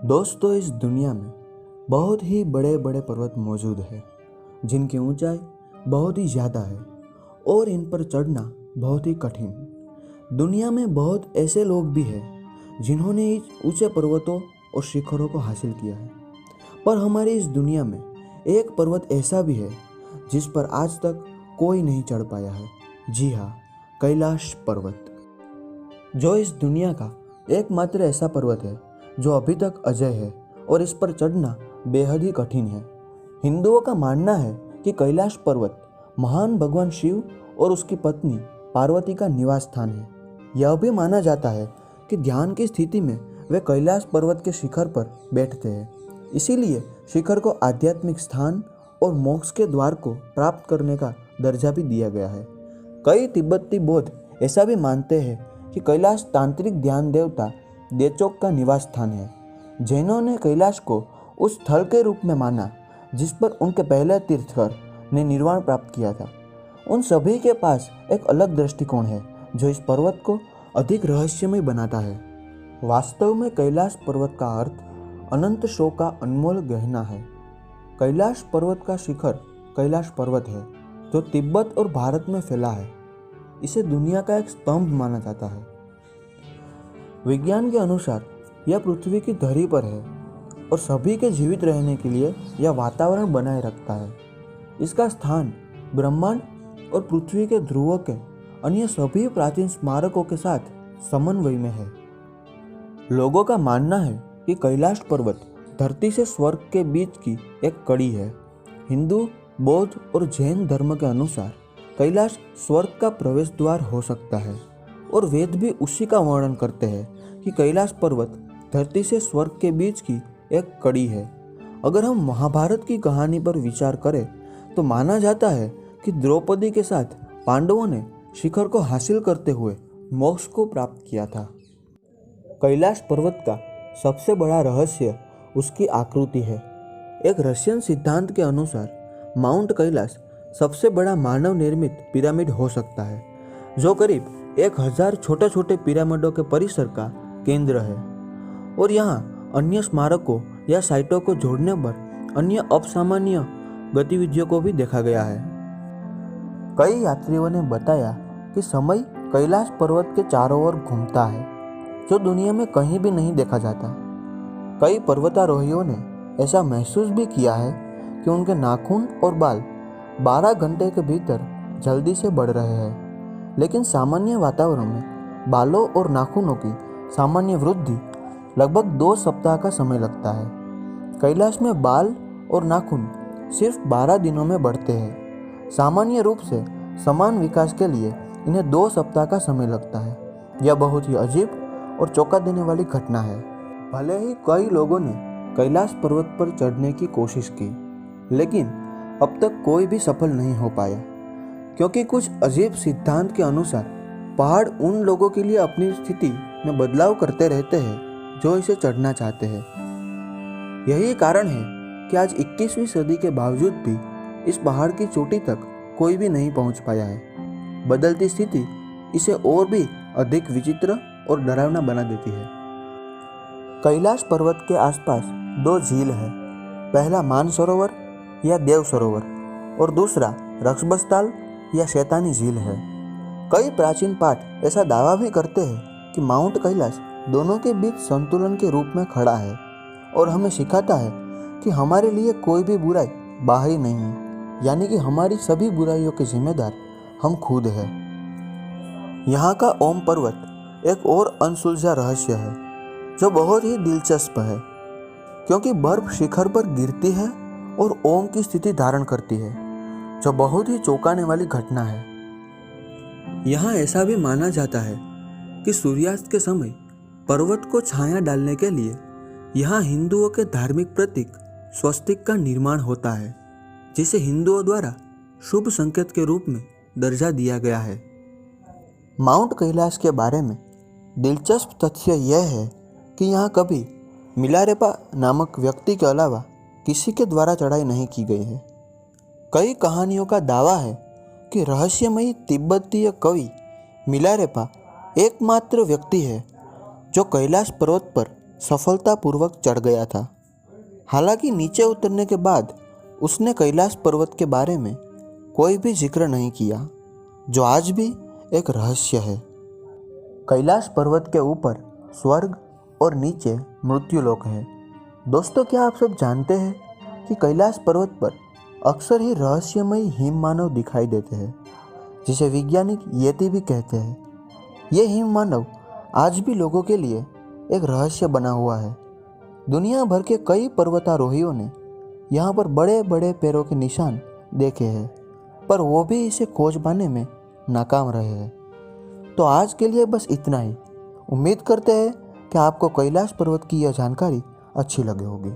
दोस्तों, इस दुनिया में बहुत ही बड़े बड़े पर्वत मौजूद हैं जिनकी ऊंचाई बहुत ही ज़्यादा है और इन पर चढ़ना बहुत ही कठिन। दुनिया में बहुत ऐसे लोग भी हैं जिन्होंने इस ऊंचे पर्वतों और शिखरों को हासिल किया है, पर हमारी इस दुनिया में एक पर्वत ऐसा भी है जिस पर आज तक कोई नहीं चढ़ पाया है। जी हाँ, कैलाश पर्वत, जो इस दुनिया का एकमात्र ऐसा पर्वत है जो अभी तक अजय है और इस पर चढ़ना बेहद ही कठिन है। हिंदुओं का मानना है कि कैलाश पर्वत महान भगवान शिव और उसकी पत्नी पार्वती का निवास स्थान है। यह भी माना जाता है कि ध्यान की स्थिति में वे कैलाश पर्वत के शिखर पर बैठते हैं, इसीलिए शिखर को आध्यात्मिक स्थान और मोक्ष के द्वार को प्राप्त करने का दर्जा भी दिया गया है। कई तिब्बती बौद्ध ऐसा भी मानते हैं कि कैलाश तांत्रिक ध्यान देवता देचोक का निवास स्थान है। जैनों ने कैलाश को उस स्थल के रूप में माना जिस पर उनके पहले तीर्थकर ने निर्वाण प्राप्त किया था। उन सभी के पास एक अलग दृष्टिकोण है जो इस पर्वत को अधिक रहस्यमय बनाता है। वास्तव में कैलाश पर्वत का अर्थ अनंत शो का अनमोल गहना है। कैलाश पर्वत का शिखर कैलाश पर्वत है जो तिब्बत और भारत में फैला है। इसे दुनिया का एक स्तंभ माना जाता है। विज्ञान के अनुसार यह पृथ्वी की धरी पर है और सभी के जीवित रहने के लिए यह वातावरण बनाए रखता है। इसका स्थान ब्रह्मांड और पृथ्वी के ध्रुवों के अन्य सभी प्राचीन स्मारकों के साथ समन्वय में है। लोगों का मानना है कि कैलाश पर्वत धरती से स्वर्ग के बीच की एक कड़ी है। हिंदू, बौद्ध और जैन धर्म के अनुसार कैलाश स्वर्ग का प्रवेश द्वार हो सकता है और वेद भी उसी का वर्णन करते हैं कि कैलाश पर्वत धरती से स्वर्ग के बीच की एक कड़ी है। अगर हम महाभारत की कहानी पर विचार करें तो माना जाता है कि द्रौपदी के साथ पांडवों ने शिखर को हासिल करते हुए मोक्ष को प्राप्त किया था। कैलाश पर्वत का सबसे बड़ा रहस्य उसकी आकृति है। एक रशियन सिद्धांत के अनुसार माउंट कैलाश सबसे बड़ा मानव निर्मित पिरामिड हो सकता है, जो करीब 1000 छोटे छोटे पिरामिडों के परिसर का केंद्र है और यहाँ अन्य स्मारकों या साइटों को जोड़ने पर अन्य असामान्य गतिविधियों को भी देखा गया है। कई यात्रियों ने बताया कि समय कैलाश पर्वत के चारों ओर घूमता है, जो दुनिया में कहीं भी नहीं देखा जाता। कई पर्वतारोहियों ने ऐसा महसूस भी किया है कि उनके नाखून और बाल 12 घंटे के भीतर जल्दी से बढ़ रहे हैं, लेकिन सामान्य वातावरण में बालों और नाखूनों की सामान्य वृद्धि लगभग 2 सप्ताह का समय लगता है। कैलाश में बाल और नाखून सिर्फ 12 दिनों में बढ़ते हैं। सामान्य रूप से समान विकास के लिए इन्हें 2 सप्ताह का समय लगता है। यह बहुत ही अजीब और चौंका देने वाली घटना है। भले ही कई लोगों ने कैलाश पर्वत पर चढ़ने की कोशिश की, लेकिन अब तक कोई भी सफल नहीं हो पाया, क्योंकि कुछ अजीब सिद्धांत के अनुसार पहाड़ उन लोगों के लिए अपनी स्थिति में बदलाव करते रहते हैं जो इसे चढ़ना चाहते हैं। यही कारण है कि आज 21वीं सदी के बावजूद भी इस पहाड़ की चोटी तक कोई भी नहीं पहुंच पाया है। बदलती स्थिति इसे और भी अधिक विचित्र और डरावना बना देती है। कैलाश पर्वत के आसपास 2 झील है। पहला मानसरोवर या देव सरोवर और दूसरा रक्षबस्ताल या शैतानी झील है। कई प्राचीन पाठ ऐसा दावा भी करते हैं कि माउंट कैलाश दोनों के बीच संतुलन के रूप में खड़ा है और हमें सिखाता है कि हमारे लिए कोई भी बुराई बाहरी नहीं है, यानी कि हमारी सभी बुराइयों के जिम्मेदार हम खुद हैं। यहाँ का ओम पर्वत एक और अनसुलझा रहस्य है जो बहुत ही दिलचस्प है, क्योंकि बर्फ शिखर पर गिरती है और ओम की स्थिति धारण करती है, जो बहुत ही चौंकाने वाली घटना है। यहाँ ऐसा भी माना जाता है कि सूर्यास्त के समय पर्वत को छाया डालने के लिए यहाँ हिंदुओं के धार्मिक प्रतीक स्वस्तिक का निर्माण होता है, जिसे हिंदुओं द्वारा शुभ संकेत के रूप में दर्जा दिया गया है। माउंट कैलाश के बारे में दिलचस्प तथ्य यह है कि यहाँ कभी मिलारेपा नामक व्यक्ति के अलावा किसी के द्वारा चढ़ाई नहीं की गई है। कई कहानियों का दावा है कि रहस्यमयी तिब्बतीय कवि मिलारेपा एकमात्र व्यक्ति है जो कैलाश पर्वत पर सफलतापूर्वक चढ़ गया था। हालांकि नीचे उतरने के बाद उसने कैलाश पर्वत के बारे में कोई भी जिक्र नहीं किया, जो आज भी एक रहस्य है। कैलाश पर्वत के ऊपर स्वर्ग और नीचे मृत्युलोक है। दोस्तों, क्या आप सब जानते हैं कि कैलाश पर्वत पर अक्सर ही रहस्यमयी हिम मानव दिखाई देते हैं, जिसे वैज्ञानिक येती भी कहते हैं। ये हिम मानव आज भी लोगों के लिए एक रहस्य बना हुआ है। दुनिया भर के कई पर्वतारोहियों ने यहाँ पर बड़े बड़े पैरों के निशान देखे हैं, पर वो भी इसे खोज पाने में नाकाम रहे हैं। तो आज के लिए बस इतना ही। उम्मीद करते हैं कि आपको कैलाश पर्वत की यह जानकारी अच्छी लगी होगी।